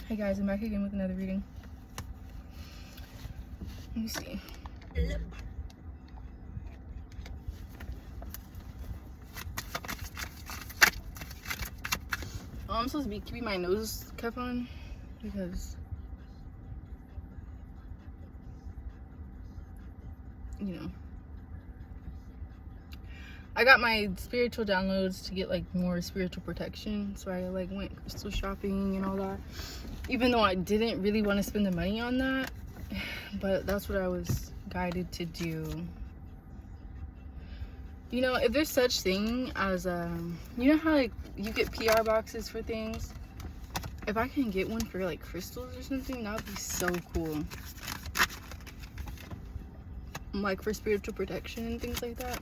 Hey guys, I'm back again with another reading. Let me see. Oh, I'm supposed to be keeping my nose cuff on because, you know, I got my spiritual downloads to get like more spiritual protection, so I like went crystal shopping and all that, even though I didn't really want to spend the money on that, but that's what I was guided to do. You know, if there's such thing as you know how like you get PR boxes for things, if I can get one for like crystals or something, that would be so cool, like for spiritual protection and things like that.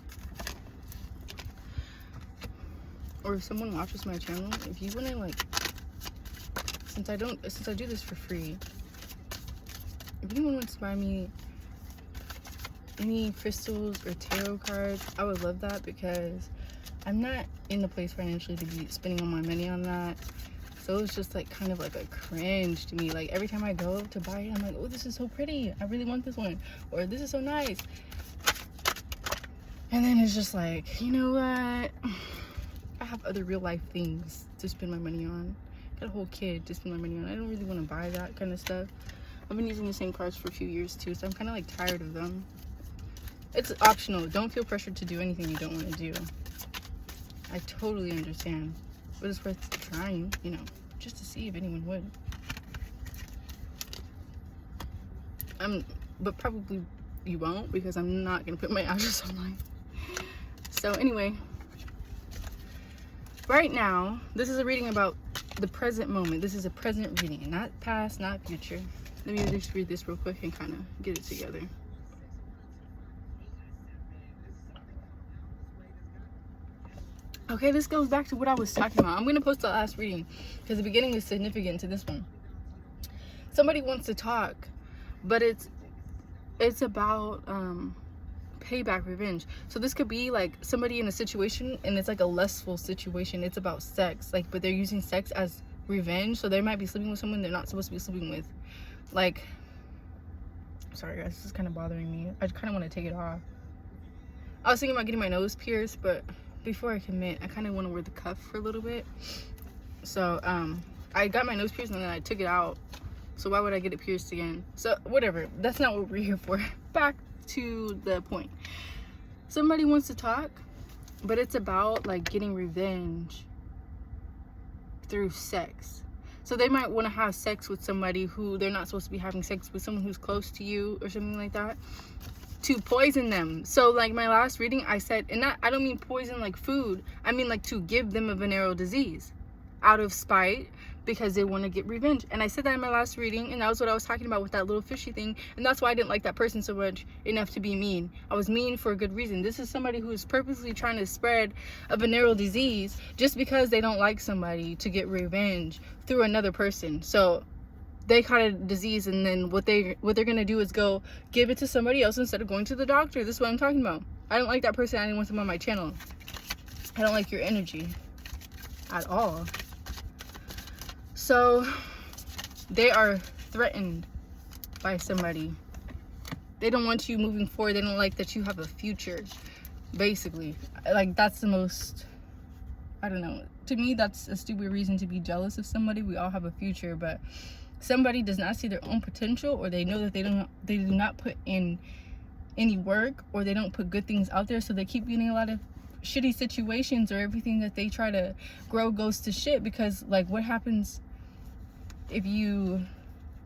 Or if someone watches my channel, if you want to like, since I do this for free, if anyone wants to buy me any crystals or tarot cards, I would love that, because I'm not in the place financially to be spending all my money on that. So it's just like kind of like a cringe to me. Like every time I go to buy it, I'm like, oh, this is so pretty, I really want this one, or this is so nice. And then it's just like, you know what, I have other real life things to spend my money on. Got a whole kid to spend my money on. I don't really want to buy that kind of stuff. I've been using the same cards for a few years too, so I'm kind of like tired of them. It's optional. Don't feel pressured to do anything you don't want to do. I totally understand, but it's worth trying, you know, just to see if anyone would. But probably you won't, because I'm not gonna put my address online. So anyway, right now, this is a reading about the present moment. This is a present reading, not past, not future. Let me just read this real quick and kind of get it together. Okay, this goes back to what I was talking about. I'm going to post the last reading because the beginning is significant to this one. Somebody wants to talk, but it's about payback, revenge. So this could be like somebody in a situation and it's like a lustful situation. It's about sex, like, but they're using sex as revenge. So they might be sleeping with someone they're not supposed to be sleeping with. Like, sorry guys, this is kind of bothering me. I kind of want to take it off. I was thinking about getting my nose pierced, but before I commit, I kind of want to wear the cuff for a little bit. So I got my nose pierced and then I took it out. So why would I get it pierced again? So whatever, that's not what we're here for. Back to the point. Somebody wants to talk, but it's about like getting revenge through sex. So they might want to have sex with somebody who they're not supposed to be having sex with, someone who's close to you or something like that, to poison them. So like my last reading, I said, and I don't mean poison like food, I mean like to give them a venereal disease out of spite, because they want to get revenge. And I said that in my last reading, and that was what I was talking about with that little fishy thing. And that's why I didn't like that person so much enough to be mean. I was mean for a good reason. This is somebody who is purposely trying to spread a venereal disease just because they don't like somebody, to get revenge through another person. So they caught a disease, and then what they're gonna do is go give it to somebody else instead of going to the doctor. This is what I'm talking about. I don't like that person. I didn't want them on my channel. I don't like your energy at all. So they are threatened by somebody. They don't want you moving forward. They don't like that you have a future, basically. Like, that's the most, I don't know, to me that's a stupid reason to be jealous of somebody. We all have a future, but somebody does not see their own potential, or they know that they do not put in any work, or they don't put good things out there, so they keep getting a lot of shitty situations, or everything that they try to grow goes to shit. Because like, what happens if you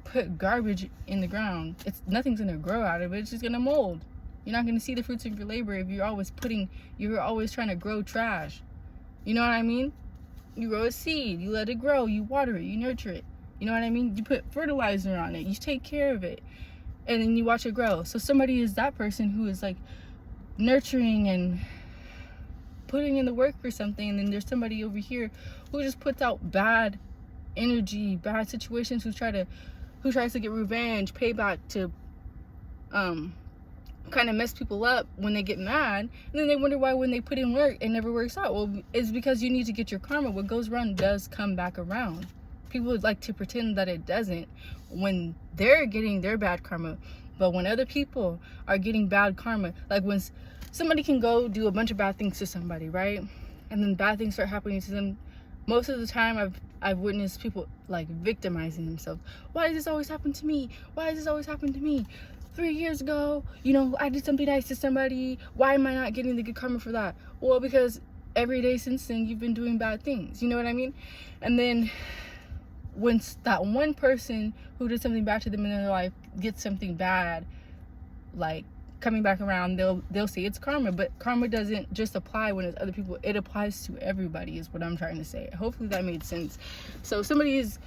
put garbage in the ground? Nothing's gonna grow out of it. It's just gonna mold. You're not gonna see the fruits of your labor if you're always trying to grow trash. You know what I mean? You grow a seed, you let it grow, you water it, you nurture it. You know what I mean? You put fertilizer on it, you take care of it, and then you watch it grow. So somebody is that person who is like nurturing and putting in the work for something, and then there's somebody over here who just puts out bad energy, bad situations, who tries to get revenge, payback, to kind of mess people up when they get mad, and then they wonder why when they put in work it never works out. Well, it's because you need to get your karma. What goes around does come back around. People would like to pretend that it doesn't when they're getting their bad karma. But when other people are getting bad karma, like when somebody can go do a bunch of bad things to somebody, right? And then bad things start happening to them. Most of the time I've witnessed people like victimizing themselves. Why does this always happen to me? Why does this always happen to me? 3 years ago, you know, I did something nice to somebody. Why am I not getting the good karma for that? Well, because every day since then you've been doing bad things. You know what I mean? And then when that one person who did something bad to them in their life gets something bad, like coming back around, they'll say it's karma. But karma doesn't just apply when it's other people, it applies to everybody, is what I'm trying to say. Hopefully that made sense. So somebody is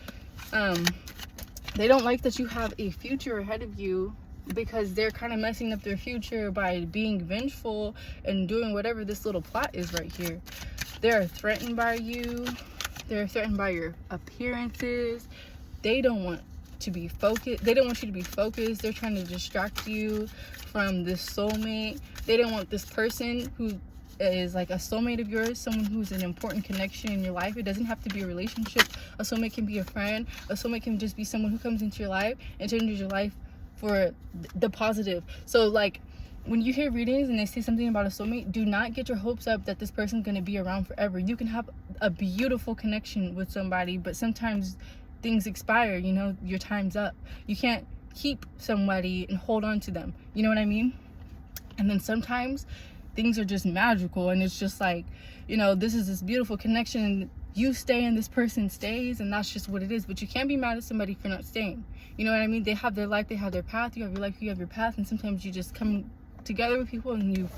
they don't like that you have a future ahead of you, because they're kind of messing up their future by being vengeful and doing whatever this little plot is right here. They're threatened by you. They're threatened by your appearances. They don't want to be focused. They don't want you to be focused. They're trying to distract you from this soulmate. They don't want this person who is like a soulmate of yours, someone who's an important connection in your life. It doesn't have to be a relationship. A soulmate can be a friend. A soulmate can just be someone who comes into your life and changes your life for the positive. So like when you hear readings and they say something about a soulmate, do not get your hopes up that this person's going to be around forever. You can have a beautiful connection with somebody, but sometimes things expire, you know, your time's up. You can't keep somebody and hold on to them, you know what I mean? And then sometimes things are just magical, and it's just like, you know, this is this beautiful connection. You stay and this person stays, and that's just what it is. But you can't be mad at somebody for not staying. You know what I mean? They have their life, they have their path. You have your life, you have your path. And sometimes you just come together with people and you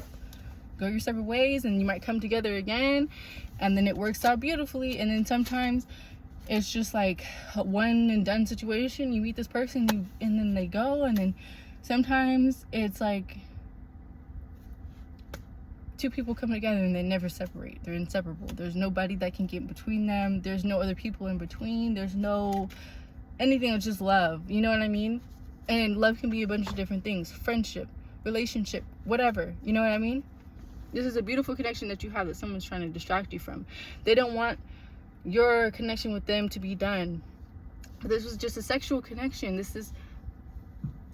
go your separate ways, and you might come together again, and then it works out beautifully. And then sometimes it's just like a one and done situation. You meet this person, and then they go. And then sometimes it's like two people come together and they never separate. They're inseparable. There's nobody that can get between them. There's no other people in between. There's no anything. It's just love. You know what I mean? And love can be a bunch of different things. Friendship, relationship, whatever. You know what I mean? This is a beautiful connection that you have that someone's trying to distract you from. They don't want your connection with them to be done. This was just a sexual connection. This is,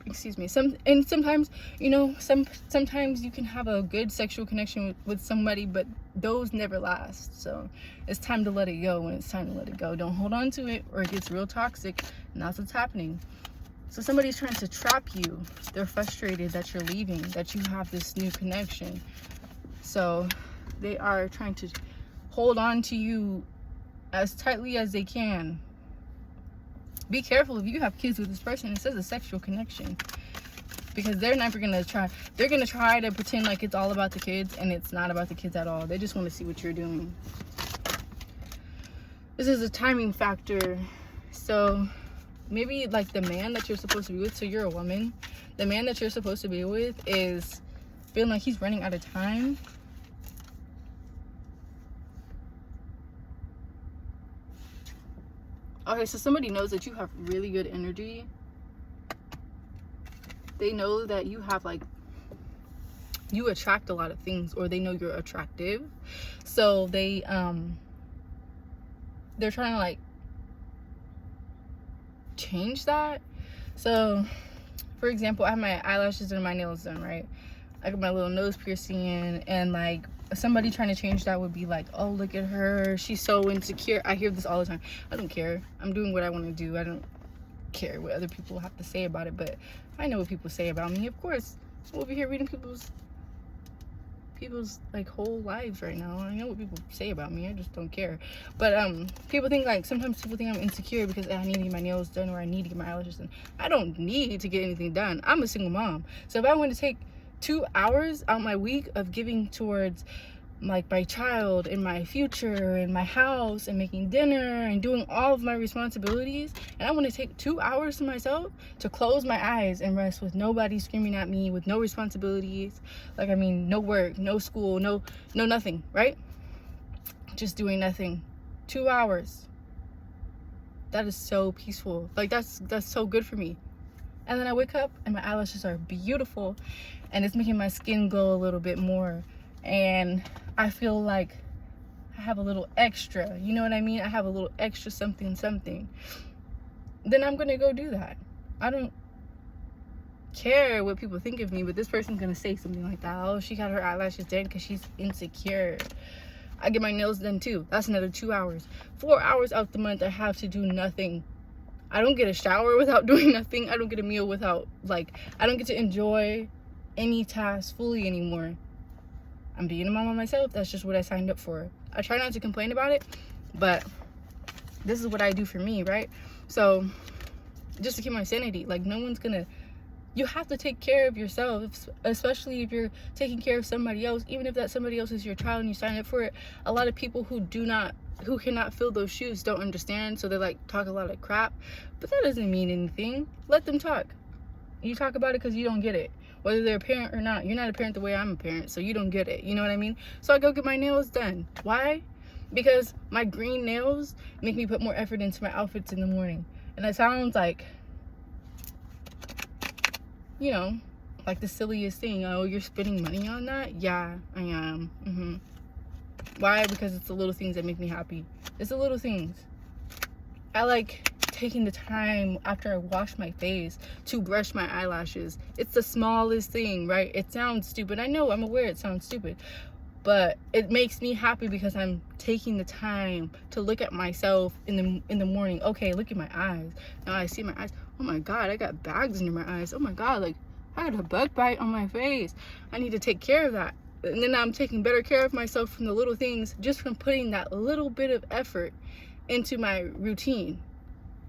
excuse me, sometimes, you know, sometimes you can have a good sexual connection with somebody, but those never last. So it's time to let it go when it's time to let it go. Don't hold on to it, or it gets real toxic, and that's what's happening. So somebody's trying to trap you. They're frustrated that you're leaving, that you have this new connection. So they are trying to hold on to you as tightly as they can. Be careful if you have kids with this person. It says a sexual connection, because they're never gonna try. They're gonna try to pretend like it's all about the kids, and it's not about the kids at all. They just want to see what you're doing. This is a timing factor. So maybe like the man that you're supposed to be with, so you're a woman, the man that you're supposed to be with is feeling like he's running out of time. Okay, so somebody knows that you have really good energy. They know that you have like, you attract a lot of things, or they know you're attractive. So they're trying to like change that. So for example, I have my eyelashes and my nails done, right? I got my little nose piercing, and like somebody trying to change that would be like, oh, look at her, she's so insecure. I hear this all the time. I don't care. I'm doing what I want to do. I don't care what other people have to say about it. But I know what people say about me, of course. I'm over here reading people's like whole lives right now. I know what people say about me. I just don't care. But people think like, sometimes people think I'm insecure because I need to get my nails done, or I need to get my eyelashes done. I don't need to get anything done. I'm a single mom. So if I want to take 2 hours out my week of giving towards like my child and my future and my house and making dinner and doing all of my responsibilities, and I want to take 2 hours to myself to close my eyes and rest with nobody screaming at me, with no responsibilities, like, I mean, no work, no school, no nothing, right? Just doing nothing. 2 hours. That is so peaceful. Like, that's so good for me. And then I wake up and my eyelashes are beautiful, and it's making my skin glow a little bit more, and I feel like I have a little extra, you know what I mean? I have a little extra something, then I'm gonna go do that. I don't care what people think of me, but this person's gonna say something like that. Oh, she got her eyelashes done because she's insecure. I get my nails done too. That's another 2 hours. 4 hours out the month I have to do nothing. I don't get a shower without doing nothing. I don't get a meal without, like, I don't get to enjoy any task fully anymore. I'm being a mom myself. That's just what I signed up for. I try not to complain about it, but this is what I do for me, right? So just to keep my sanity, like, no one's gonna, you have to take care of yourself, especially if you're taking care of somebody else. Even if that somebody else is your child and you sign up for it, a lot of people who cannot fill those shoes don't understand, so they like talk a lot of crap, but that doesn't mean anything. Let them talk. You talk about it because you don't get it, whether they're a parent or not. You're not a parent the way I'm a parent, so you don't get it, you know what I mean? So I go get my nails done. Why? Because my green nails make me put more effort into my outfits in the morning. And that sounds like, you know, like the silliest thing. Oh, you're spending money on that? Yeah, I am. Why? Because it's the little things that make me happy. It's the little things. I like taking the time after I wash my face to brush my eyelashes. It's the smallest thing, right? It sounds stupid. I know, I'm aware it sounds stupid, but it makes me happy because I'm taking the time to look at myself in the morning. Okay, look at my eyes. Now I see my eyes. Oh my God, I got bags under my eyes. Oh my God, like I got a bug bite on my face. I need to take care of that. And then I'm taking better care of myself from the little things, just from putting that little bit of effort into my routine.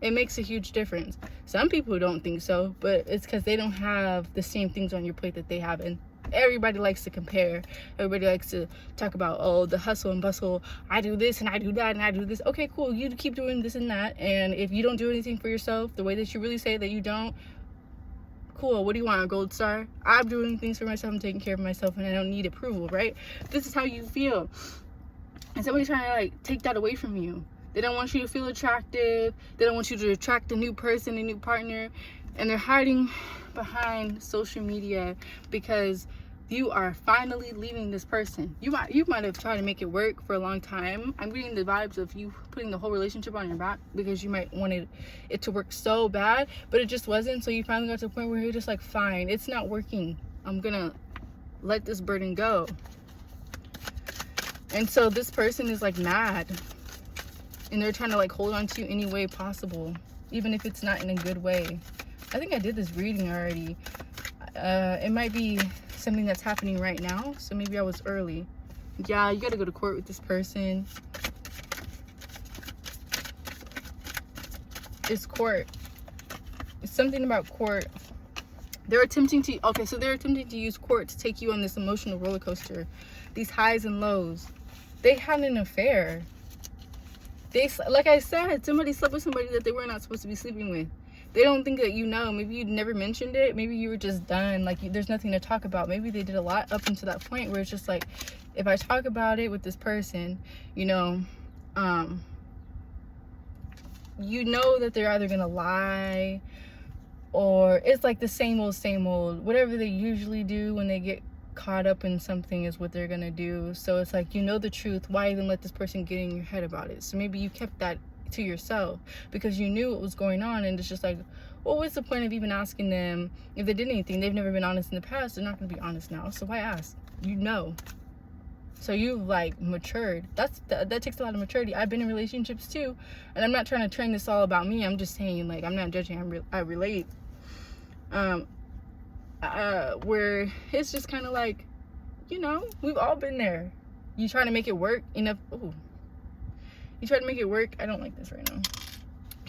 It makes a huge difference. Some people don't think so, but it's because they don't have the same things on your plate that they have. And everybody likes to compare. Everybody likes to talk about, oh, the hustle and bustle. I do this and I do that and I do this. Okay, cool. You keep doing this and that. And if you don't do anything for yourself the way that you really say that you don't, cool. What do you want, a gold star? I'm doing things for myself. I'm taking care of myself and I don't need approval, right? This is how you feel. And somebody's trying to like take that away from you. They don't want you to feel attractive. They don't want you to attract a new person, a new partner. And they're hiding behind social media because you are finally leaving this person. You might have tried to make it work for a long time. I'm getting the vibes of you putting the whole relationship on your back because you might wanted it to work so bad, but it just wasn't. So you finally got to the point where you're just like, fine, it's not working. I'm gonna let this burden go. And so this person is like mad. And they're trying to like hold on to you any way possible, even if it's not in a good way. I think I did this reading already. It might be something that's happening right now, so maybe I was early. Yeah, you gotta go to court with this person. It's court. It's something about court. They're attempting to use court to take you on this emotional roller coaster, these highs and lows. They had an affair. Like I said, somebody slept with somebody that they were not supposed to be sleeping with. They don't think that you know. Maybe you never mentioned it. Maybe you were just done. Like, there's nothing to talk about. Maybe they did a lot up until that point where it's just like, if I talk about it with this person, you know that they're either gonna lie, or it's like the same old. Whatever they usually do when they get caught up in something is what they're gonna do. So it's like, you know the truth. Why even let this person get in your head about it? So maybe you kept that to yourself because you knew what was going on, and it's just like, well, what's the point of even asking them if they did anything? They've never been honest in the past. They're not gonna be honest now, so why ask? You know. So you've like matured. That takes a lot of maturity. I've been in relationships too, and I'm not trying to turn this all about me. I'm just saying, like, I'm not judging. I relate. Where it's just kind of like, you know, we've all been there. You try to make it work enough. Ooh. You try to make it work. I don't like this right now.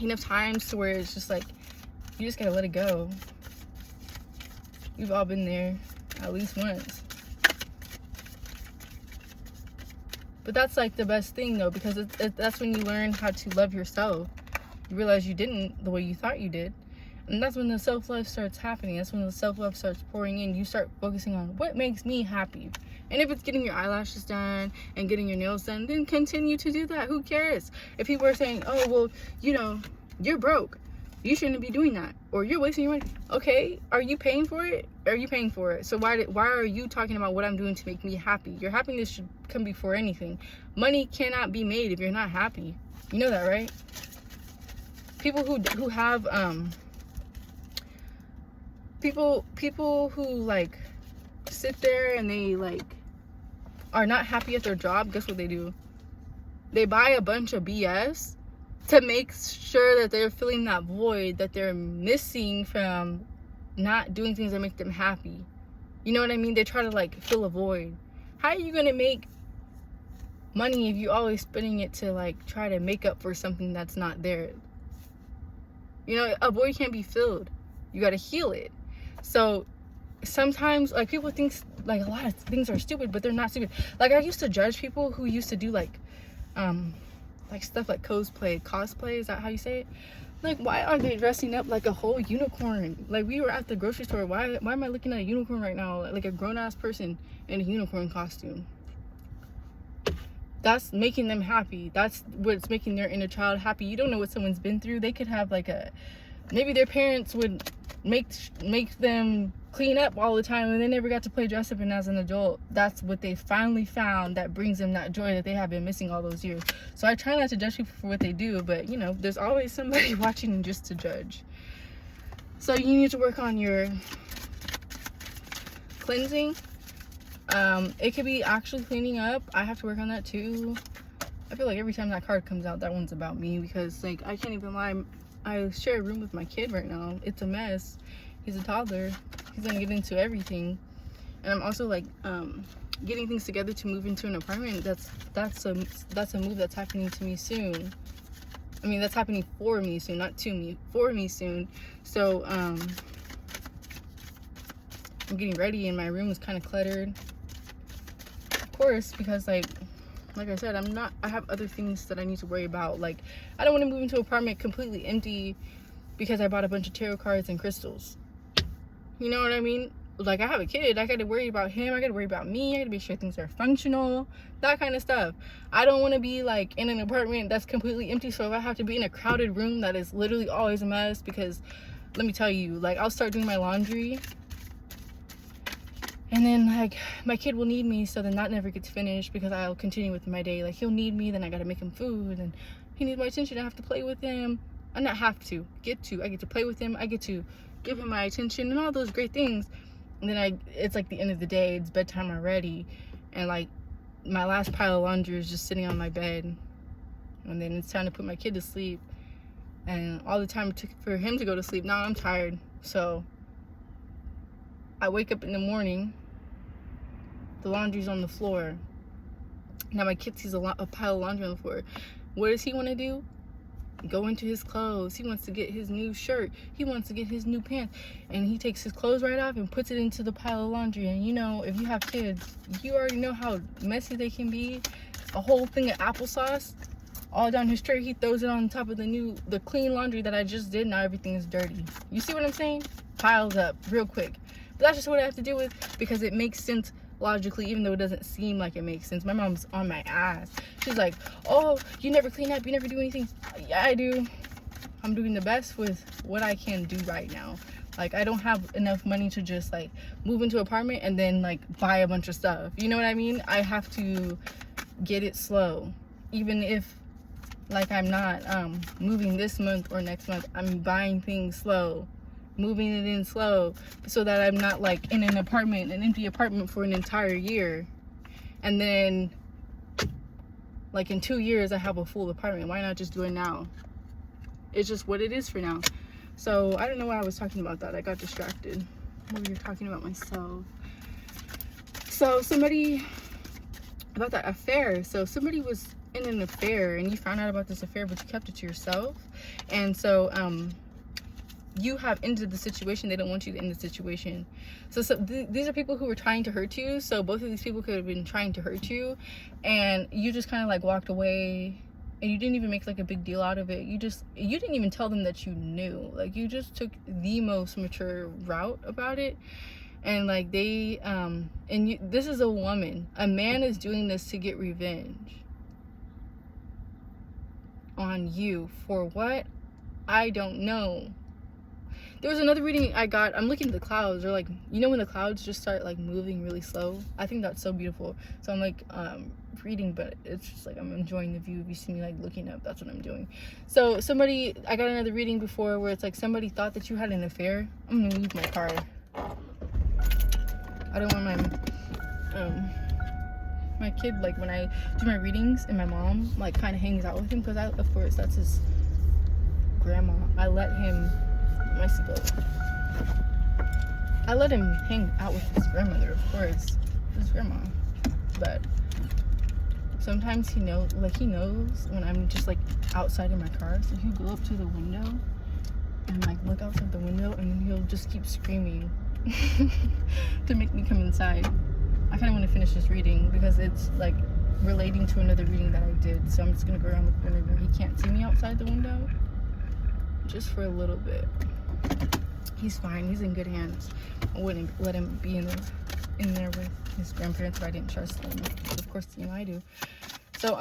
Enough times to where it's just like, you just gotta let it go. We've all been there at least once. But that's like the best thing though, because that's when you learn how to love yourself. You realize you didn't the way you thought you did. And that's when the self-love starts happening. That's when the self-love starts pouring in. You start focusing on what makes me happy. And if it's getting your eyelashes done and getting your nails done, then continue to do that. Who cares? If people are saying, oh, well, you know, you're broke. You shouldn't be doing that, or you're wasting your money. Okay, are you paying for it? Are you paying for it? So why are you talking about what I'm doing to make me happy? Your happiness should come before anything. Money cannot be made if you're not happy. You know that, right? People who have people who like sit there and they like are not happy at their job. Guess what they do? They buy a bunch of BS to make sure that they're filling that void that they're missing from not doing things that make them happy. You know what I mean? They try to like fill a void. How are you gonna make money if you're always spending it to like try to make up for something that's not there? You know, a void can't be filled. You gotta heal it. So sometimes like people think like a lot of things are stupid, but they're not stupid. Like I used to judge people who used to do like stuff like cosplay, is that how you say it? Like, why are they dressing up like a whole unicorn? Like, we were at the grocery store, why am I looking at a unicorn right now, like a grown-ass person in a unicorn costume? That's making them happy. That's what's making their inner child happy. You don't know what someone's been through. They could have like maybe their parents would make them clean up all the time and they never got to play dress up, and as an adult that's what they finally found that brings them that joy that they have been missing all those years. So I try not to judge people for what they do, but you know, there's always somebody watching just to judge. So you need to work on your cleansing. It could be actually cleaning up. I have to work on that too. I feel like every time that card comes out, that one's about me, because like I can't even lie, I share a room with my kid right now. It's a mess. He's a toddler. He's gonna get into everything, and I'm also like getting things together to move into an apartment. That's a move that's happening to me soon. I mean, that's happening for me soon, not to me, for me soon. So I'm getting ready, and my room is kind of cluttered, of course, because like I said, I have other things that I need to worry about. Like, I don't want to move into an apartment completely empty because I bought a bunch of tarot cards and crystals. You know what I mean? Like, I have a kid. I got to worry about him. I got to worry about me. I got to make sure things are functional. That kind of stuff. I don't want to be, like, in an apartment that's completely empty. So if I have to be in a crowded room that is literally always a mess, because let me tell you, like, I'll start doing my laundry, and then, like, my kid will need me, so then that never gets finished because I'll continue with my day. Like, he'll need me, then I got to make him food, and he needs my attention. I have to play with him. I not have to. I get to play with him. I get to give him my attention and all those great things. And then it's like the end of the day, it's bedtime already, and like my last pile of laundry is just sitting on my bed, and then it's time to put my kid to sleep, and all the time it took for him to go to sleep, now I'm tired. So I wake up in the morning, the laundry's on the floor. Now my kid sees a pile of laundry on the floor. What does he want to do? Go into his clothes. He wants to get his new shirt. He wants to get his new pants. And he takes his clothes right off and puts it into the pile of laundry. And you know, if you have kids, you already know how messy they can be. A whole thing of applesauce all down his tray. He throws it on top of the clean laundry that I just did. Now everything is dirty. You see what I'm saying? Piles up real quick. But that's just what I have to deal with, because it makes sense logically, even though it doesn't seem like it makes sense. My mom's on my ass. She's like, oh, you never clean up, you never do anything. Yeah, I do. I'm doing the best with what I can do right now. Like, I don't have enough money to just like move into an apartment and then like buy a bunch of stuff. You know what I mean? I have to get it slow. Even if like I'm not moving this month or next month, I'm buying things slow, moving it in slow, so that I'm not like in an empty apartment for an entire year, and then like in 2 years I have a full apartment. Why not just do it now? It's just what it is for now. So I don't know why I was talking about that. I got distracted. We were talking about myself. So somebody about that affair. So somebody was in an affair and you found out about this affair, but you kept it to yourself. And so you have ended the situation. They don't want you to end the situation. So these are people who were trying to hurt you. So both of these people could have been trying to hurt you, and you just kind of like walked away, and you didn't even make like a big deal out of it. You didn't even tell them that you knew. Like, you just took the most mature route about it. And like this is a woman. A man is doing this to get revenge on you for what? I don't know. There was another reading I got. I'm looking at the clouds, or like, you know, when the clouds just start like moving really slow. I think that's so beautiful. So I'm like reading, but it's just like I'm enjoying the view. If you see me like looking up, that's what I'm doing. So I got another reading before where it's like somebody thought that you had an affair. I'm gonna leave my car. I don't want my kid, like when I do my readings, and my mom like kind of hangs out with him, because of course that's his grandma. I let him hang out with his grandmother, of course, his grandma. But sometimes he knows when I'm just like outside in my car, so he'll go up to the window and like look outside the window, and then he'll just keep screaming to make me come inside. I kind of want to finish this reading because it's like relating to another reading that I did, so I'm just gonna go around the corner where he can't see me outside the window just for a little bit. He's fine. He's in good hands. I wouldn't let him be in there with his grandparents if I didn't trust them. But of course, you know I do. So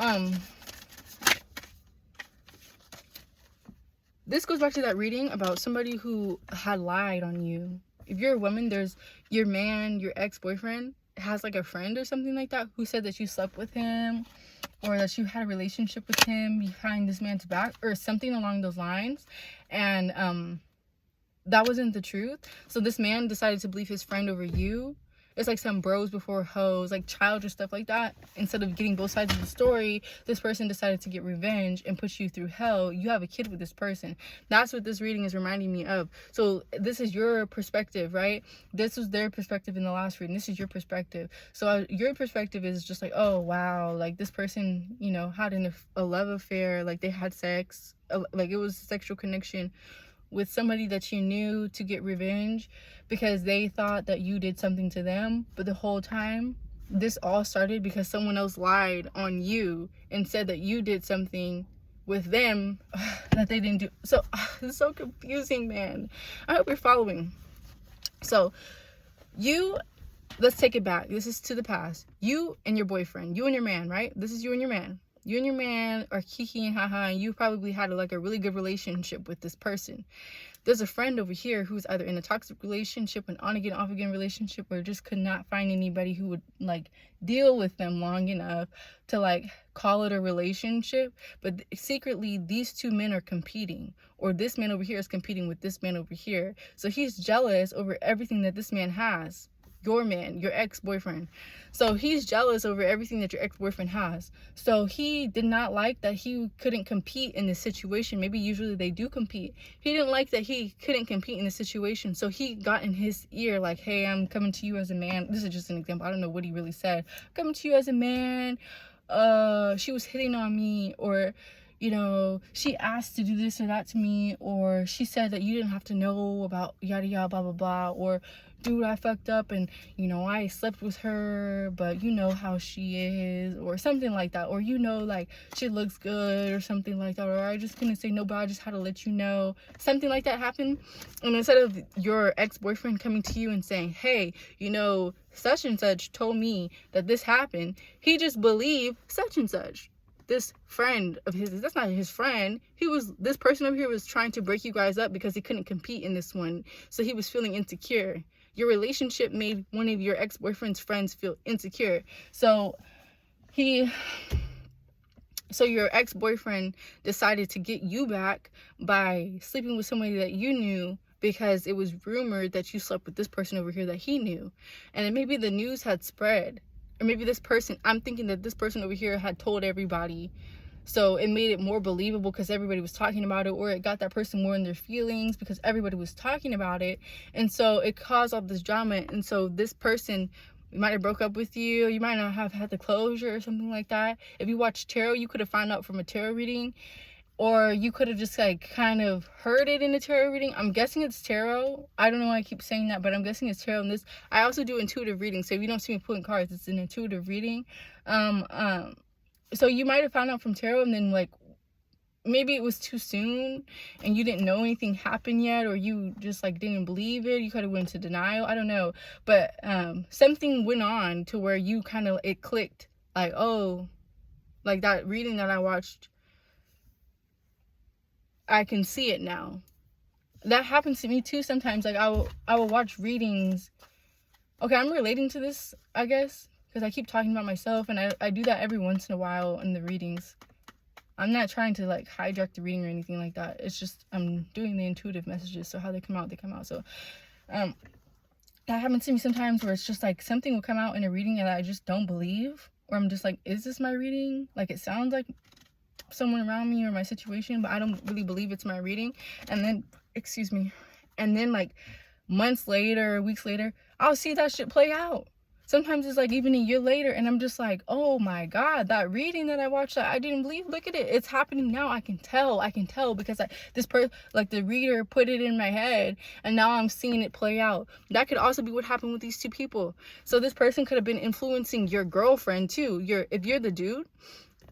this goes back to that reading about somebody who had lied on you. If you're a woman, there's your man, your ex-boyfriend has like a friend or something like that who said that you slept with him, or that you had a relationship with him behind this man's back, or something along those lines. And that wasn't the truth. So this man decided to believe his friend over you. It's like some bros before hoes, like childish stuff like that. Instead of getting both sides of the story, this person decided to get revenge and put you through hell. You have a kid with this person. That's what this reading is reminding me of. So this is your perspective, right? This was their perspective in the last reading. This is your perspective. So your perspective is just like, oh wow, like this person, you know, had a love affair, like they had sex, like it was a sexual connection with somebody that you knew to get revenge because they thought that you did something to them. But the whole time, this all started because someone else lied on you and said that you did something with them that they didn't do. So it's so confusing, man. I hope you're following. So let's take it back. This is to the past. You and your boyfriend, you and your man, right? This is you and your man. You and your man are kiki and haha, and you probably had like a really good relationship with this person. There's a friend over here who's either in a toxic relationship, an on again, off again relationship, or just could not find anybody who would like deal with them long enough to like call it a relationship. But secretly, these two men are competing, or this man over here is competing with this man over here. So he's jealous over everything that this man has. Your man, your ex-boyfriend. So he's jealous over everything that your ex-boyfriend has. So he did not like that he couldn't compete in this situation. Maybe usually they do compete. He didn't like that he couldn't compete in this situation. So he got in his ear like, hey, I'm coming to you as a man. This is just an example. I don't know what he really said. I'm coming to you as a man. She was hitting on me, or you know, she asked to do this or that to me, or she said that you didn't have to know about yada yada blah blah blah, or dude, I fucked up and you know I slept with her, but you know how she is, or something like that, or you know, like she looks good or something like that, or I just couldn't say no, but I just had to let you know. Something like that happened. And instead of your ex-boyfriend coming to you and saying, hey, you know, such and such told me that this happened, he just believed such and such. This friend of his, that's not his friend. This person over here was trying to break you guys up because he couldn't compete in this one. So he was feeling insecure. Your relationship made one of your ex-boyfriend's friends feel insecure. So your ex-boyfriend decided to get you back by sleeping with somebody that you knew, because it was rumored that you slept with this person over here that he knew. And then maybe the news had spread. Or maybe I'm thinking that this person over here had told everybody. So it made it more believable because everybody was talking about it, or it got that person more in their feelings because everybody was talking about it. And so it caused all this drama. And so this person might have broke up with you. You might not have had the closure or something like that. If you watch tarot, you could have found out from a tarot reading. Or you could have just like kind of heard it in the tarot reading. I'm guessing it's tarot. I don't know why I keep saying that, but I'm guessing it's tarot. And this, I also do intuitive reading. So if you don't see me pulling cards, it's an intuitive reading. So you might have found out from tarot, and then like maybe it was too soon and you didn't know anything happened yet, or you just like didn't believe it. You could have went into denial. I don't know. But something went on to where you kind of, it clicked. Like, oh, like that reading that I watched. I can see it now. That happens to me too sometimes. Like I will watch readings. Okay, I'm relating to this, I guess, because I keep talking about myself, and I do that every once in a while in the readings. I'm not trying to like hijack the reading or anything like that. It's just I'm doing the intuitive messages, so how they come out, they come out. So that happens to me sometimes where it's just like something will come out in a reading and I just don't believe, or I'm just like, is this my reading? Like it sounds like someone around me or my situation, but I don't really believe it's my reading. And then, excuse me, and then like months later, weeks later, I'll see that shit play out. Sometimes it's like even a year later, and I'm just like, oh my God, that reading that I watched that I didn't believe, look at it, it's happening now. I can tell because like the reader put it in my head, and now I'm seeing it play out. That could also be what happened with these two people. So this person could have been influencing your girlfriend too. If you're the dude,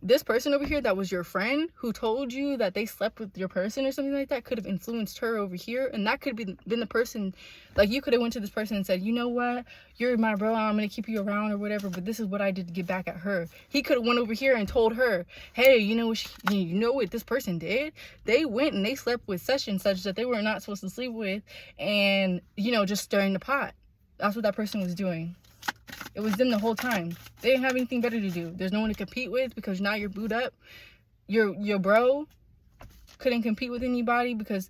this person over here that was your friend who told you that they slept with your person or something like that could have influenced her over here. And that could have been the person, like you could have went to this person and said, you know what, you're my bro, I'm gonna keep you around or whatever, but this is what I did to get back at her. He could have went over here and told her, hey, you know what this person did? They went and they slept with such and such that they were not supposed to sleep with, and just stirring the pot. That's what that person was doing. It was them the whole time. They didn't have anything better to do. There's no one to compete with because now you're booed up. Your bro couldn't compete with anybody because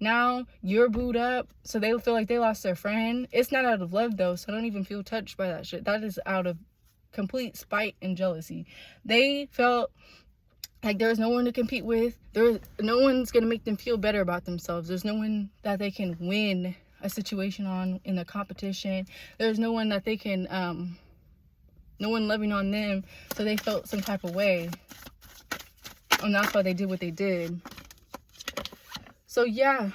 now you're booed up. So they feel like they lost their friend. It's not out of love though, so don't even feel touched by that shit. That is out of complete spite and jealousy. They felt like there was no one to compete with. No one's going to make them feel better about themselves. There's no one that they can win a situation on in a competition. There's no one that they can no one loving on them, so they felt some type of way, and that's why they did what they did. So yeah,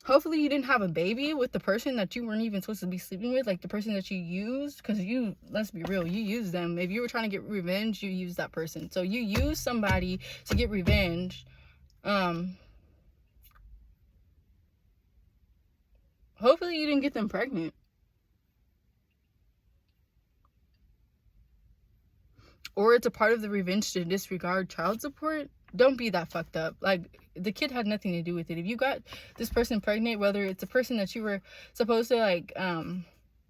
hopefully you didn't have a baby with the person that you weren't even supposed to be sleeping with, like the person that you used, because let's be real, you used them. If you were trying to get revenge, you used that person. So you used somebody to get revenge. Hopefully you didn't get them pregnant. Or it's a part of the revenge to disregard child support. Don't be that fucked up. Like, the kid had nothing to do with it. If you got this person pregnant, whether it's a person that you were supposed to like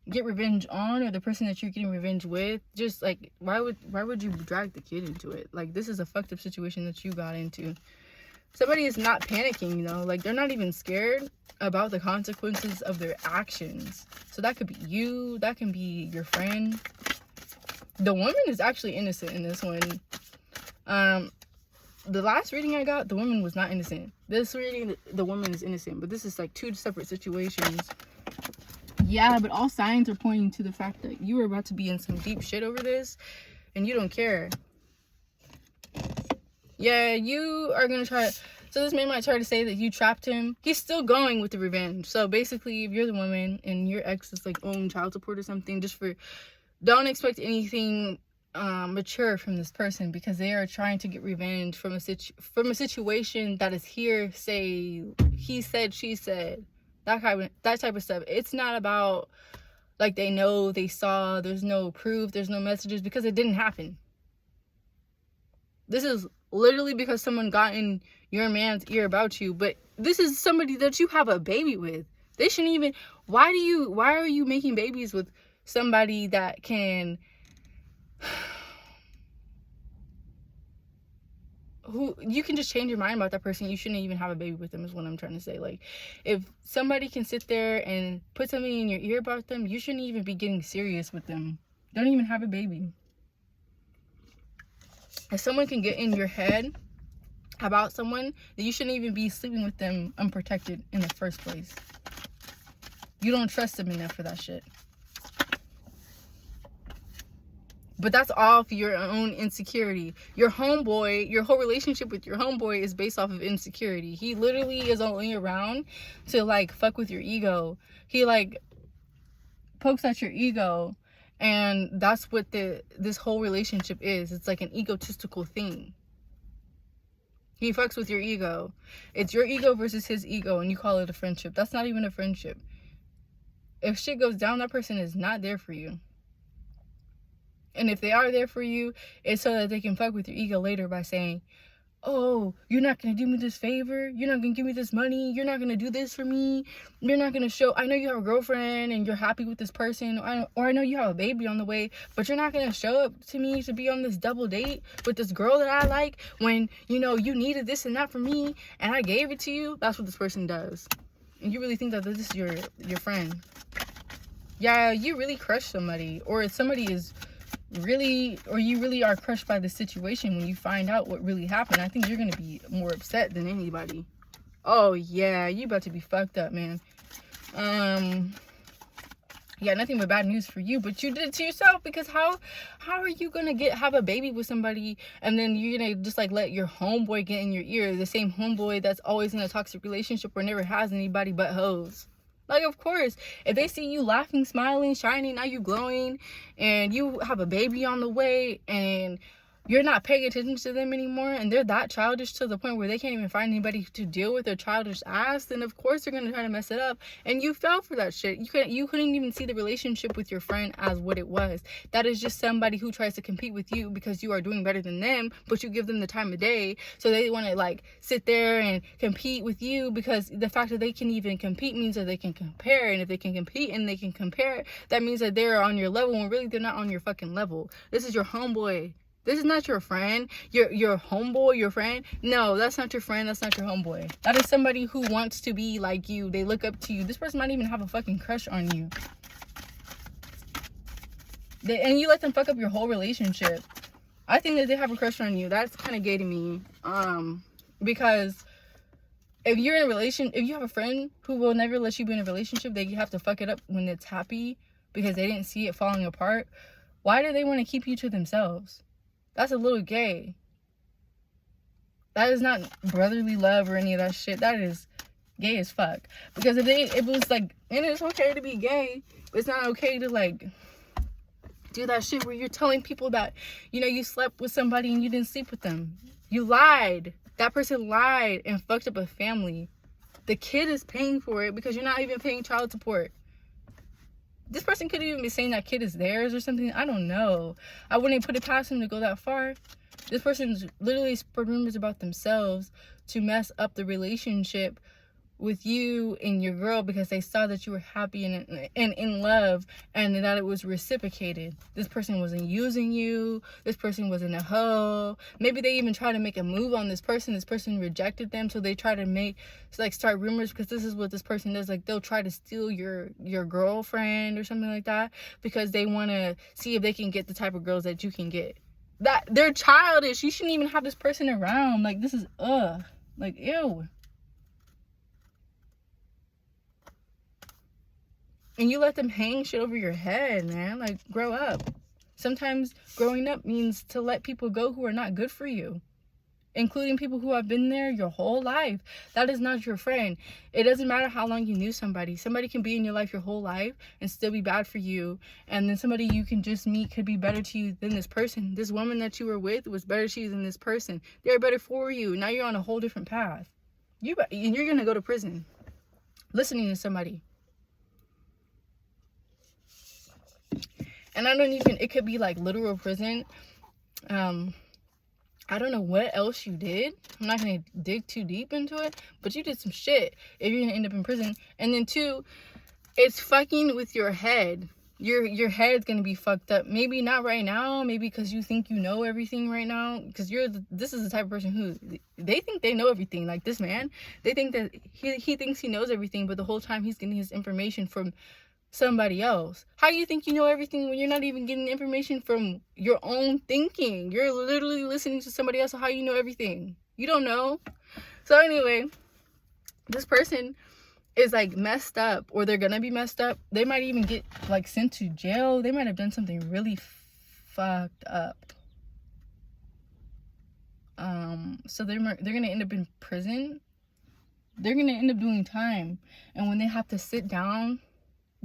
get revenge on, or the person that you're getting revenge with, just like why would you drag the kid into it? Like, this is a fucked up situation that you got into. Somebody is not panicking though. Like, they're not even scared about the consequences of their actions. So that could be you, that can be your friend. The woman is actually innocent in this one. The last reading I got, the woman was not innocent. This reading, the woman is innocent, but this is like two separate situations. Yeah, but all signs are pointing to the fact that you are about to be in some deep shit over this, and you don't care. Yeah, you are gonna try. So this man might try to say that you trapped him. He's still going with the revenge. So basically, if you're the woman and your ex is like owing child support or something, don't expect anything mature from this person, because they are trying to get revenge from a situation that is hearsay, he said, she said, that type of stuff. It's not about like they know, they saw, there's no proof, there's no messages, because it didn't happen. This is literally because someone got in your man's ear about you, but this is somebody that you have a baby with. They shouldn't even, why are you making babies with somebody that can you can just change your mind about that person? You shouldn't even have a baby with them, is what I'm trying to say. Like, if somebody can sit there and put something in your ear about them, you shouldn't even be getting serious with them. Don't even have a baby. If someone can get in your head about someone, then you shouldn't even be sleeping with them unprotected in the first place. You don't trust them enough for that shit. But that's off your own insecurity. Your homeboy, your whole relationship with your homeboy is based off of insecurity. He literally is only around to like fuck with your ego. He like pokes at your ego, and that's what this whole relationship is. It's like an egotistical thing. He fucks with your ego. It's your ego versus his ego, and you call it a friendship. That's not even a friendship. If shit goes down, that person is not there for you. And if they are there for you, it's so that they can fuck with your ego later by saying, oh, you're not going to do me this favor. You're not going to give me this money. You're not going to do this for me. You're not going to show, I know you have a girlfriend and you're happy with this person, or I know you have a baby on the way, but you're not going to show up to me to be on this double date with this girl that I like when, you know, you needed this and that from me and I gave it to you. That's what this person does. And you really think that this is your friend. Yeah, you really crushed somebody, or somebody is really, or you really are crushed by the situation when you find out what really happened. I think you're gonna be more upset than anybody. Oh yeah, you about to be fucked up, man. Yeah, nothing but bad news for you, but you did it to yourself, because how are you gonna have a baby with somebody and then you're gonna just like let your homeboy get in your ear, the same homeboy that's always in a toxic relationship or never has anybody but hoes? Like, of course, if they see you laughing, smiling, shining, now you glowing, and you have a baby on the way, and you're not paying attention to them anymore, and they're that childish to the point where they can't even find anybody to deal with their childish ass, then of course they're gonna try to mess it up, and you fell for that shit. You couldn't even see the relationship with your friend as what it was. That is just somebody who tries to compete with you because you are doing better than them, but you give them the time of day, so they want to like sit there and compete with you, because the fact that they can even compete means that they can compare, and if they can compete and they can compare, that means that they're on your level, when really they're not on your fucking level. This is your homeboy. This is not your friend, your homeboy, your friend. No, that's not your friend. That's not your homeboy. That is somebody who wants to be like you. They look up to you. This person might even have a fucking crush on you. And you let them fuck up your whole relationship. I think that they have a crush on you. That's kind of gay to me. Because if you're in a if you have a friend who will never let you be in a relationship, they have to fuck it up when it's happy because they didn't see it falling apart. Why do they want to keep you to themselves? That's a little gay. That is not brotherly love or any of that shit. That is gay as fuck. Because if it was like, and it's okay to be gay, but it's not okay to like do that shit where you're telling people that, you know, you slept with somebody and you didn't sleep with them. You lied. That person lied and fucked up a family. The kid is paying for it because you're not even paying child support. This person could even be saying that kid is theirs or something. I don't know. I wouldn't put it past him to go that far. This person's literally spread rumors about themselves to mess up the relationship with you and your girl because they saw that you were happy and in love and that it was reciprocated. This person wasn't using you. This person wasn't a hoe. Maybe they even tried to make a move on this person. This person rejected them, so they try to start rumors, because this is what this person does. Like, they'll try to steal your girlfriend or something like that because they want to see if they can get the type of girls that you can get. That they're childish. You shouldn't even have this person around. Like, this is like, ew. And you let them hang shit over your head, man. Like, grow up. Sometimes growing up means to let people go who are not good for you, including people who have been there your whole life. That is not your friend. It doesn't matter how long you knew somebody. Somebody can be in your life your whole life and still be bad for you. And then somebody you can just meet could be better to you than this person. This woman that you were with was better to you than this person. They're better for you. Now you're on a whole different path. You're going to go to prison listening to somebody. And it could be like literal prison. I don't know what else you did. I'm not going to dig too deep into it, but you did some shit if you're going to end up in prison. And then 2, it's fucking with your head. Your head's going to be fucked up. Maybe not right now. Maybe because you think you know everything right now. Because this is the type of person who, they think they know everything. Like this man, they think that he thinks he knows everything, but the whole time he's getting his information from somebody else. How do you think you know everything when you're not even getting information from your own thinking? You're literally listening to somebody else. So how you know everything? You don't know. So anyway, this person is like messed up, or they're gonna be messed up. They might even get like sent to jail. They might have done something really fucked up. So they're gonna end up in prison. They're gonna end up doing time, and when they have to sit down,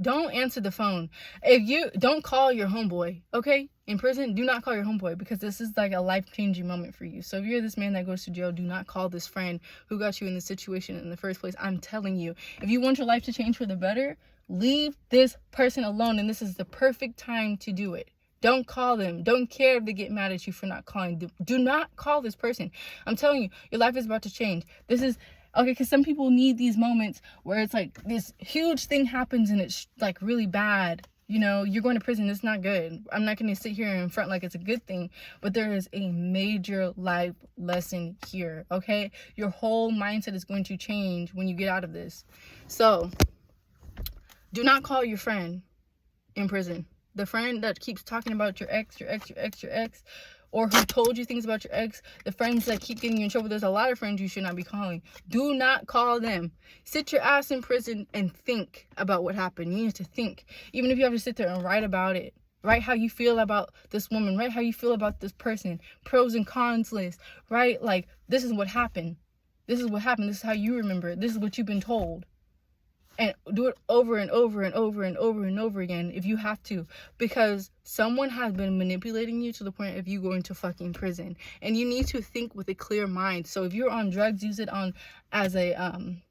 don't answer the phone. If you don't call your homeboy, okay? In prison, do not call your homeboy, because this is like a life-changing moment for you. So if you're this man that goes to jail, do not call this friend who got you in this situation in the first place. I'm telling you, if you want your life to change for the better, leave this person alone, and this is the perfect time to do it. Don't call them. Don't care if they get mad at you for not calling. Do not call this person. I'm telling you, your life is about to change. This is, okay, because some people need these moments where it's like this huge thing happens and it's like really bad. You know, you're going to prison. It's not good. I'm not going to sit here in front like it's a good thing, but there is a major life lesson here, okay? Your whole mindset is going to change when you get out of this. So, do not call your friend in prison. The friend that keeps talking about your ex, or who told you things about your ex, the friends that keep getting you in trouble. There's a lot of friends you should not be calling. Do not call them. Sit your ass in prison and think about what happened. You need to think. Even if you have to sit there and write about it. Write how you feel about this woman. Write how you feel about this person. Pros and cons list. Write like, this is what happened. This is what happened. This is how you remember it. This is what you've been told. And do it over and over and over and over and over again if you have to, because someone has been manipulating you to the point of you going to fucking prison, and you need to think with a clear mind. So if you're on drugs, use it on as a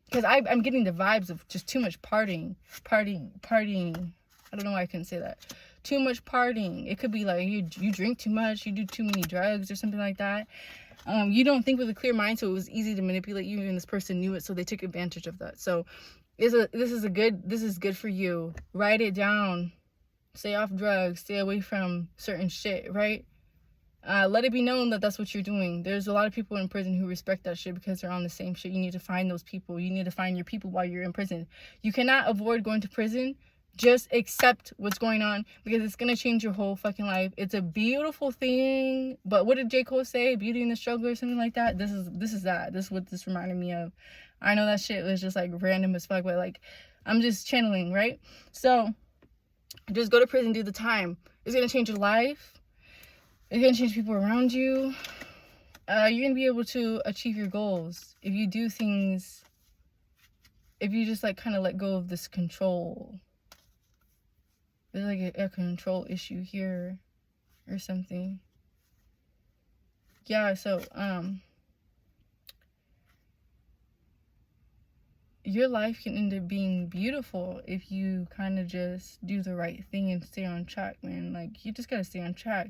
because I'm getting the vibes of just too much partying. I don't know why I couldn't say that. Too much partying. It could be like you drink too much, you do too many drugs or something like that. You don't think with a clear mind, so it was easy to manipulate you, and this person knew it, so they took advantage of that. So this is good for you. Write it down. Stay off drugs. Stay away from certain shit, right? Let it be known that that's what you're doing. There's a lot of people in prison who respect that shit because they're on the same shit. You need to find those people. You need to find your people while you're in prison. You cannot avoid going to prison. Just accept what's going on, because it's going to change your whole fucking life. It's a beautiful thing. But what did J. Cole say? Beauty in the struggle or something like that? This is that. This is what this reminded me of. I know that shit was just like random as fuck, but like I'm just channeling, right? So just go to prison, do the time. It's going to change your life. It's going to change people around you. You're going to be able to achieve your goals if you do things, if you just like kind of let go of this control. There's like a control issue here or something. Yeah, so your life can end up being beautiful if you kind of just do the right thing and stay on track, man. Like, you just gotta stay on track.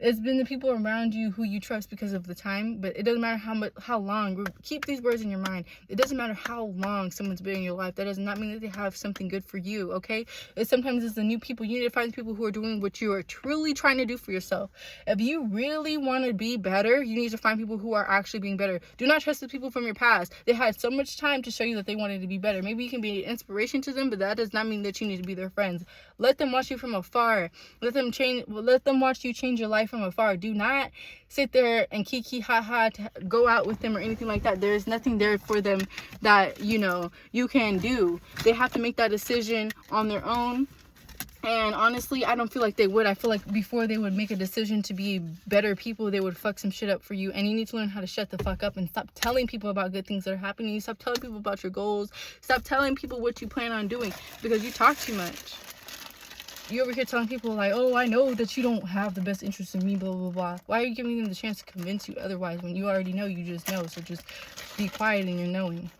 It's been the people around you who you trust because of the time, but it doesn't matter how long. Keep these words in your mind. It doesn't matter how long someone's been in your life. That does not mean that they have something good for you, okay? Sometimes it's the new people. You need to find people who are doing what you are truly trying to do for yourself. If you really want to be better, you need to find people who are actually being better. Do not trust the people from your past. They had so much time to show you that they wanted to be better. Maybe you can be an inspiration to them, but that does not mean that you need to be their friends. Let them watch you from afar. Let them watch you change your life from afar. Do not sit there and kiki ha ha to go out with them or anything like that. There is nothing there for them that you can do. They have to make that decision on their own. And honestly, I don't feel like they would. I feel like before they would make a decision to be better people, they would fuck some shit up for you. And you need to learn how to shut the fuck up and stop telling people about good things that are happening. Stop telling people about your goals. Stop telling people what you plan on doing, because you talk too much. You over here telling people like, oh, I know that you don't have the best interest in me, blah, blah, blah. Why are you giving them the chance to convince you otherwise when you already know? You just know. So just be quiet in your knowing,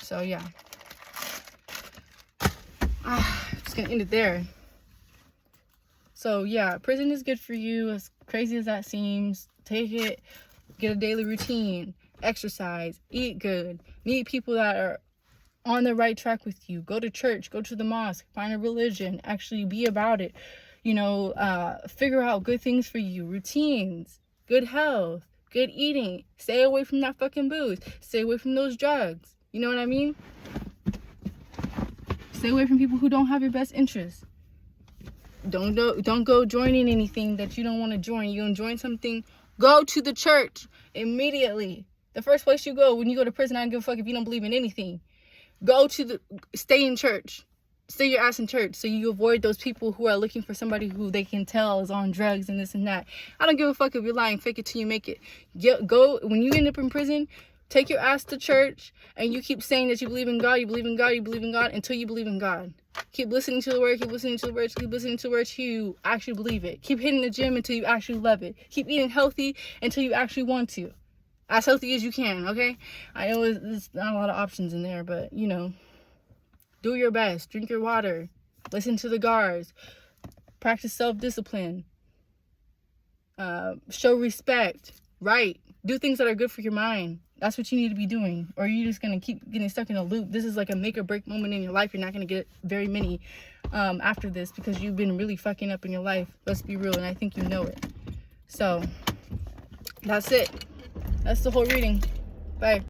So, yeah. Just gonna end it there. So, yeah, prison is good for you, as crazy as that seems. Take it. Get a daily routine. Exercise. Eat good. Meet people that are on the right track with you. Go to church, go to the mosque, find a religion, actually be about it. Figure out good things for you, routines, good health, good eating. Stay away from that fucking booze. Stay away from those drugs. You know what I mean? Stay away from people who don't have your best interests. Don't go joining anything that you don't want to join. You gonna join something, go to the church immediately. The first place you go when you go to prison, I don't give a fuck if you don't believe in anything. Stay in church. Stay your ass in church so you avoid those people who are looking for somebody who they can tell is on drugs and this and that. I don't give a fuck if you're lying. Fake it till you make it. Go when you end up in prison, take your ass to church and you keep saying that you believe in God, you believe in God, you believe in God until you believe in God. Keep listening to the word, keep listening to the word, keep listening to the word till you actually believe it. Keep hitting the gym until you actually love it. Keep eating healthy until you actually want to. As healthy as you can, okay? I know there's not a lot of options in there, but, do your best. Drink your water. listen to the guards, practice self-discipline, show respect, write, do things that are good for your mind. That's what you need to be doing, or you're just going to keep getting stuck in a loop. This is like a make or break moment in your life. You're not going to get very many after this, because you've been really fucking up in your life. Let's be real, and I think you know it. So that's it. That's the whole reading. Bye.